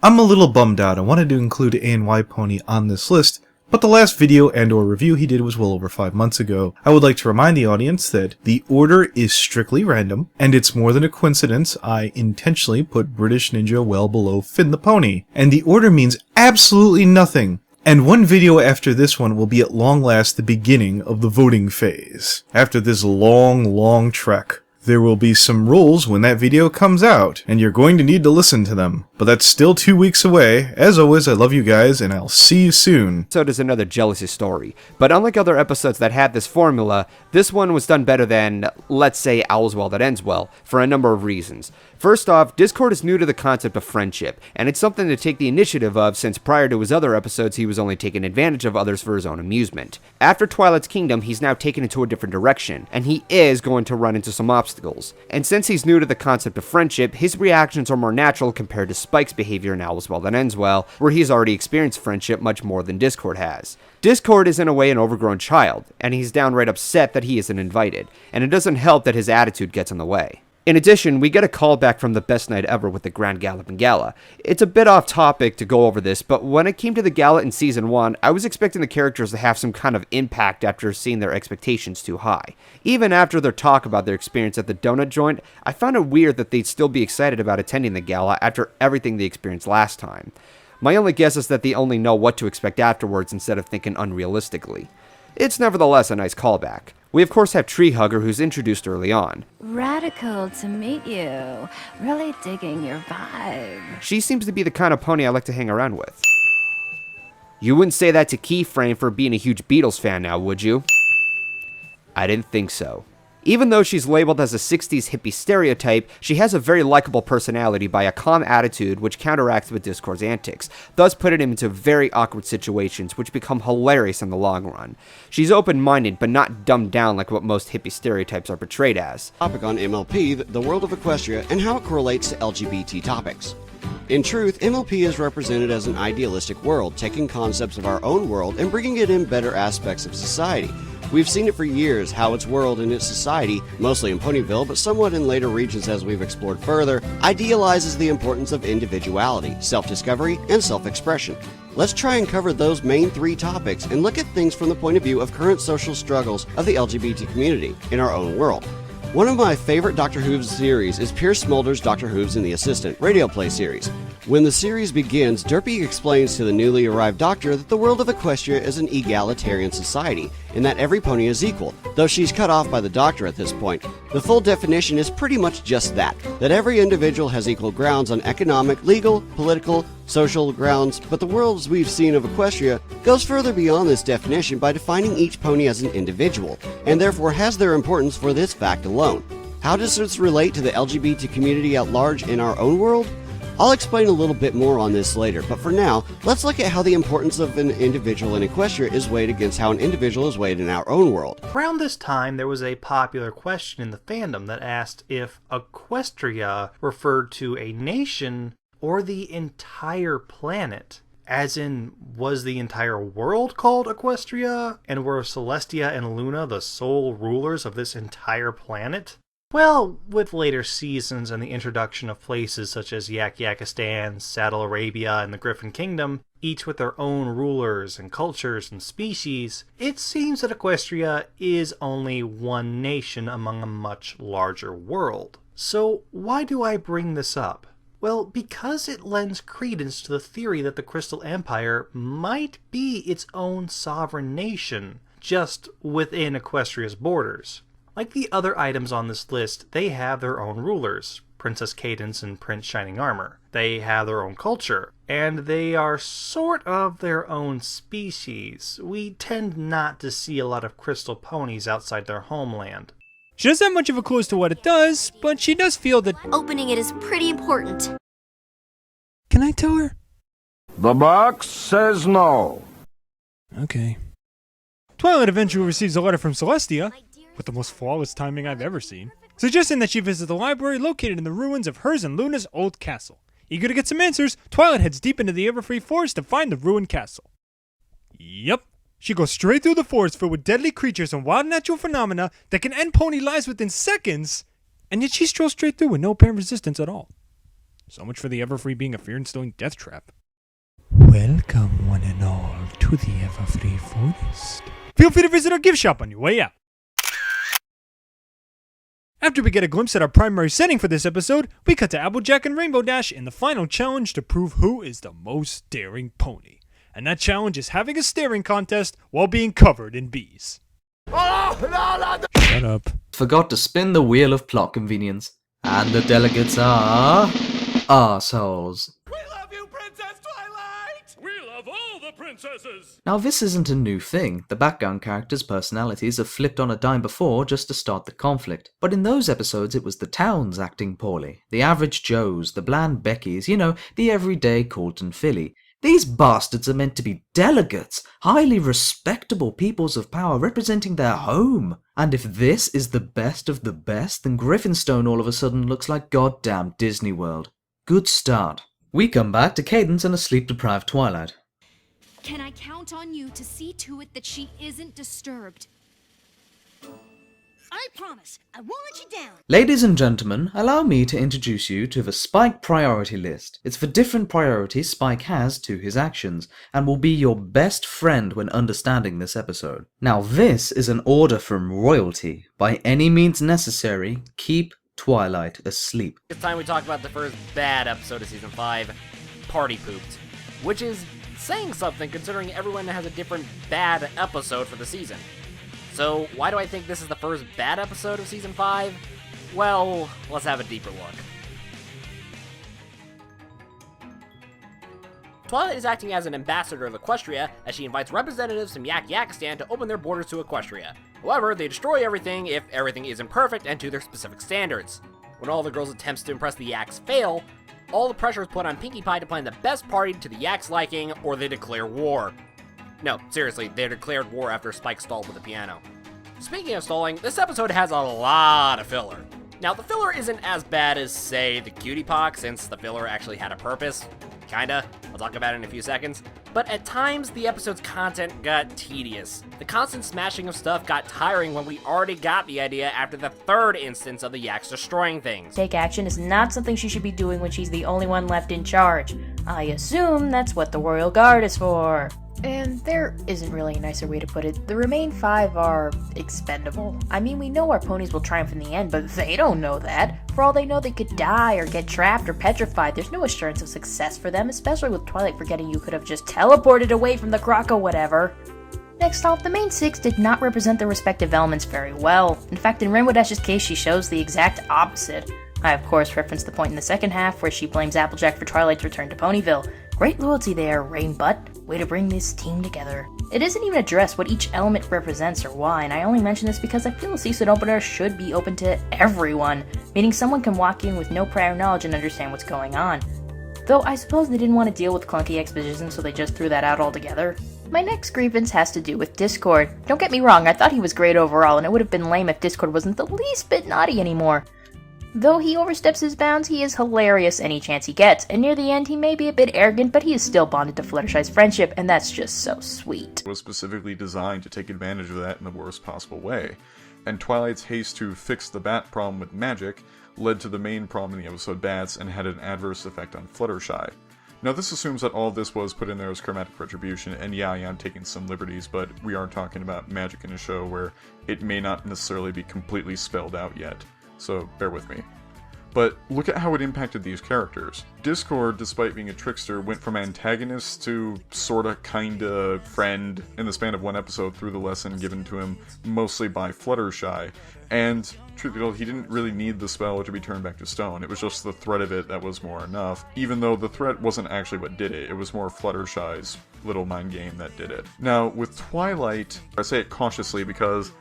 I'm a little bummed out. I wanted to include ANY Pony on this list, but the last video and or review he did was well over 5 months ago. I would like to remind the audience that the order is strictly random, and it's more than a coincidence I intentionally put British Ninja well below Finn the Pony. And the order means absolutely nothing. And one video after this one will be at long last the beginning of the voting phase. After this long trek, there will be some rules when that video comes out, and you're going to need to listen to them. But that's still 2 weeks away. As always, I love you guys, and I'll see you soon. So does another jealousy story. But unlike other episodes that had this formula, this one was done better than, let's say, All's Well That Ends Well, for a number of reasons. First off, Discord is new to the concept of friendship, and it's something to take the initiative of since prior to his other episodes he was only taking advantage of others for his own amusement. After Twilight's Kingdom, he's now taken into a different direction, and he is going to run into some obstacles. And since he's new to the concept of friendship, his reactions are more natural compared to Spike's behavior in All's Well That Ends Well, where he's already experienced friendship much more than Discord has. Discord is in a way an overgrown child, and he's downright upset that he isn't invited, and it doesn't help that his attitude gets in the way. In addition, we get a callback from the best night ever with the Grand Galloping Gala. It's a bit off topic to go over this, but when it came to the gala in Season 1, I was expecting the characters to have some kind of impact after seeing their expectations too high. Even after their talk about their experience at the donut joint, I found it weird that they'd still be excited about attending the gala after everything they experienced last time. My only guess is that they only know what to expect afterwards instead of thinking unrealistically. It's nevertheless a nice callback. We of course have Tree Hugger, who's introduced early on. Radical to meet you. Really digging your vibe. She seems to be the kind of pony I like to hang around with. You wouldn't say that to Keyframe for being a huge Beatles fan now, would you? I didn't think so. Even though she's labeled as a 60s hippie stereotype, she has a very likable personality by a calm attitude which counteracts with Discord's antics, thus putting him into very awkward situations which become hilarious in the long run. She's open-minded but not dumbed down like what most hippie stereotypes are portrayed as. Topic on MLP, the world of Equestria, and how it correlates to LGBT topics. In truth, MLP is represented as an idealistic world, taking concepts of our own world and bringing it in better aspects of society. We've seen it for years, how its world and its society, mostly in Ponyville, but somewhat in later regions as we've explored further, idealizes the importance of individuality, self-discovery, and self-expression. Let's try and cover those main 3 topics and look at things from the point of view of current social struggles of the LGBT community in our own world. One of my favorite Doctor Who series is Pierce Smolder's Doctor Who's and the Assistant radio play series. When the series begins, Derpy explains to the newly arrived Doctor that the world of Equestria is an egalitarian society, and that every pony is equal, though she's cut off by the Doctor at this point. The full definition is pretty much just that every individual has equal grounds on economic, legal, political, social grounds, but the world as we've seen of Equestria goes further beyond this definition by defining each pony as an individual, and therefore has their importance for this fact alone. How does this relate to the LGBT community at large in our own world? I'll explain a little bit more on this later, but for now, let's look at how the importance of an individual in Equestria is weighed against how an individual is weighed in our own world. Around this time, there was a popular question in the fandom that asked if Equestria referred to a nation or the entire planet. As in, was the entire world called Equestria? And were Celestia and Luna the sole rulers of this entire planet? Well, with later seasons and the introduction of places such as Yak-Yakistan, Saddle Arabia, and the Griffin Kingdom, each with their own rulers and cultures and species, it seems that Equestria is only one nation among a much larger world. So why do I bring this up? Well, because it lends credence to the theory that the Crystal Empire might be its own sovereign nation, just within Equestria's borders. Like the other items on this list, they have their own rulers, Princess Cadance and Prince Shining Armor. They have their own culture, and they are sort of their own species. We tend not to see a lot of crystal ponies outside their homeland. She doesn't have much of a clue as to what it does, but she does feel that opening it is pretty important. Can I tell her? The box says no. Okay. Twilight eventually receives a letter from Celestia, with the most flawless timing I've ever seen, suggesting that she visit the library located in the ruins of hers and Luna's old castle. Eager to get some answers, Twilight heads deep into the Everfree Forest to find the ruined castle. Yep. She goes straight through the forest filled with deadly creatures and wild natural phenomena that can end pony lives within seconds, and yet she strolls straight through with no apparent resistance at all. So much for the Everfree being a fear-instilling death trap. Welcome, one and all, to the Everfree Forest. Feel free to visit our gift shop on your way out. After we get a glimpse at our primary setting for this episode, we cut to Applejack and Rainbow Dash in the final challenge to prove who is the most daring pony. And that challenge is having a staring contest while being covered in bees. Shut up. Forgot to spin the wheel of plot convenience. And the delegates are... arseholes. We love you, Princess Twilight! We love all the princesses! Now this isn't a new thing. The background characters' personalities have flipped on a dime before just to start the conflict. But in those episodes it was the towns acting poorly. The average Joes, the bland Beckys, you know, the everyday Colton Philly. These bastards are meant to be delegates, highly respectable peoples of power representing their home. And if this is the best of the best, then Griffinstone all of a sudden looks like goddamn Disney World. Good start. We come back to Cadence and a sleep-deprived Twilight. Can I count on you to see to it that she isn't disturbed? I promise, I won't let you down. Ladies and gentlemen, allow me to introduce you to the Spike priority list. It's the different priorities Spike has to his actions, and will be your best friend when understanding this episode. Now this is an order from royalty. By any means necessary, keep Twilight asleep. It's time we talk about the first bad episode of Season 5, Party Pooped, which is saying something considering everyone has a different bad episode for the season. So, why do I think this is the first bad episode of Season 5? Well, let's have a deeper look. Twilight is acting as an ambassador of Equestria as she invites representatives from Yak-Yakistan to open their borders to Equestria. However, they destroy everything if everything isn't perfect and to their specific standards. When all the girls' attempts to impress the Yaks fail, all the pressure is put on Pinkie Pie to plan the best party to the Yaks' liking, or they declare war. No, seriously, they declared war after Spike stalled with the piano. Speaking of stalling, this episode has a lot of filler. Now, the filler isn't as bad as, say, the Cutie Pock, since the filler actually had a purpose. Kinda. I'll talk about it in a few seconds. But at times, the episode's content got tedious. The constant smashing of stuff got tiring when we already got the idea after the third instance of the Yaks destroying things. Take action is not something she should be doing when she's the only one left in charge. I assume that's what the Royal Guard is for. And there isn't really a nicer way to put it. The remaining 5 are expendable. I mean, we know our ponies will triumph in the end, but they don't know that. For all they know, they could die or get trapped or petrified. There's no assurance of success for them, especially with Twilight forgetting you could have just teleported away from the croc or whatever. Next off, the main 6 did not represent their respective elements very well. In fact, in Rainbow Dash's case, she shows the exact opposite. I, of course, referenced the point in the second half where she blames Applejack for Twilight's return to Ponyville. Great loyalty there, Rainbutt. Way to bring this team together. It isn't even addressed what each element represents or why, and I only mention this because I feel a season opener should be open to everyone, meaning someone can walk in with no prior knowledge and understand what's going on. Though I suppose they didn't want to deal with clunky exposition, so they just threw that out altogether. My next grievance has to do with Discord. Don't get me wrong, I thought he was great overall, and it would have been lame if Discord wasn't the least bit naughty anymore. Though he oversteps his bounds, he is hilarious any chance he gets, and near the end he may be a bit arrogant, but he is still bonded to Fluttershy's friendship, and that's just so sweet. It was specifically designed to take advantage of that in the worst possible way, and Twilight's haste to fix the bat problem with magic led to the main problem in the episode Bats and had an adverse effect on Fluttershy. Now this assumes that all of this was put in there as chromatic retribution, and yeah, I'm taking some liberties, but we are talking about magic in a show where it may not necessarily be completely spelled out yet. So bear with me. But look at how it impacted these characters. Discord, despite being a trickster, went from antagonist to sorta kinda friend in the span of one episode through the lesson given to him mostly by Fluttershy. And truth be told, he didn't really need the spell to be turned back to stone. It was just the threat of it that was more enough, even though the threat wasn't actually what did it. It was more Fluttershy's little mind game that did it. Now, with Twilight, I say it cautiously because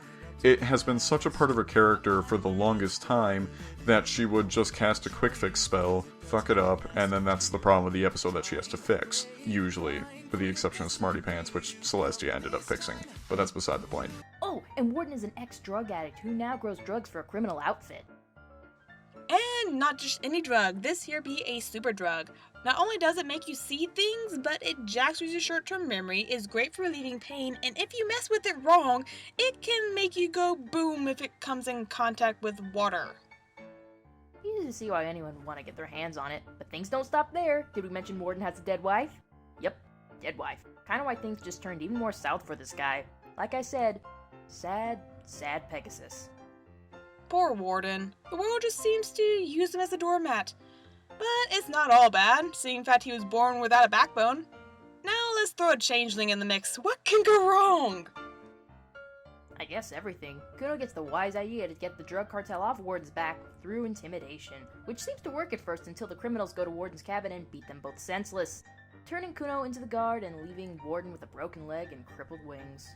it has been such a part of her character for the longest time that she would just cast a quick fix spell, fuck it up, and then that's the problem with the episode that she has to fix, usually, with the exception of Smarty Pants, which Celestia ended up fixing, but that's beside the point. Oh, and Warden is an ex-drug addict who now grows drugs for a criminal outfit. And not just any drug, this here be a super drug. Not only does it make you see things, but it jacks with your short-term memory, is great for relieving pain, and if you mess with it wrong, it can make you go boom if it comes in contact with water. Easy to see why anyone would want to get their hands on it, but things don't stop there. Did we mention Warden has a dead wife? Yep, dead wife. Kinda why things just turned even more south for this guy. Like I said, sad, sad Pegasus. Poor Warden. The world just seems to use him as a doormat. But it's not all bad, seeing fact he was born without a backbone. Now let's throw a changeling in the mix. What can go wrong? I guess everything. Kuno gets the wise idea to get the drug cartel off Warden's back through intimidation, which seems to work at first until the criminals go to Warden's cabin and beat them both senseless, turning Kuno into the guard and leaving Warden with a broken leg and crippled wings.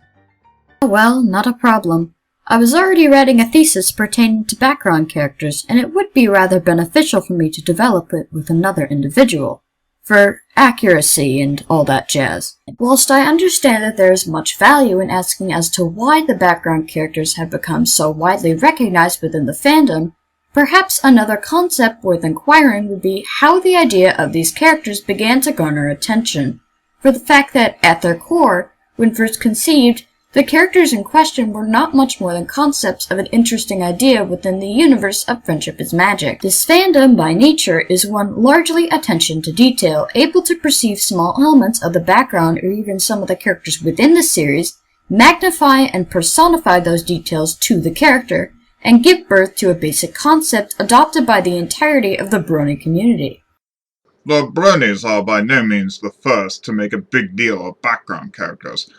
Well, not a problem. I was already writing a thesis pertaining to background characters, and it would be rather beneficial for me to develop it with another individual, for accuracy and all that jazz. Whilst I understand that there is much value in asking as to why the background characters have become so widely recognized within the fandom, perhaps another concept worth inquiring would be how the idea of these characters began to garner attention, for the fact that, at their core, when first conceived, the characters in question were not much more than concepts of an interesting idea within the universe of Friendship is Magic. This fandom, by nature, is one largely attention to detail, able to perceive small elements of the background or even some of the characters within the series, magnify and personify those details to the character, and give birth to a basic concept adopted by the entirety of the Brony community. The Bronies are by no means the first to make a big deal of background characters.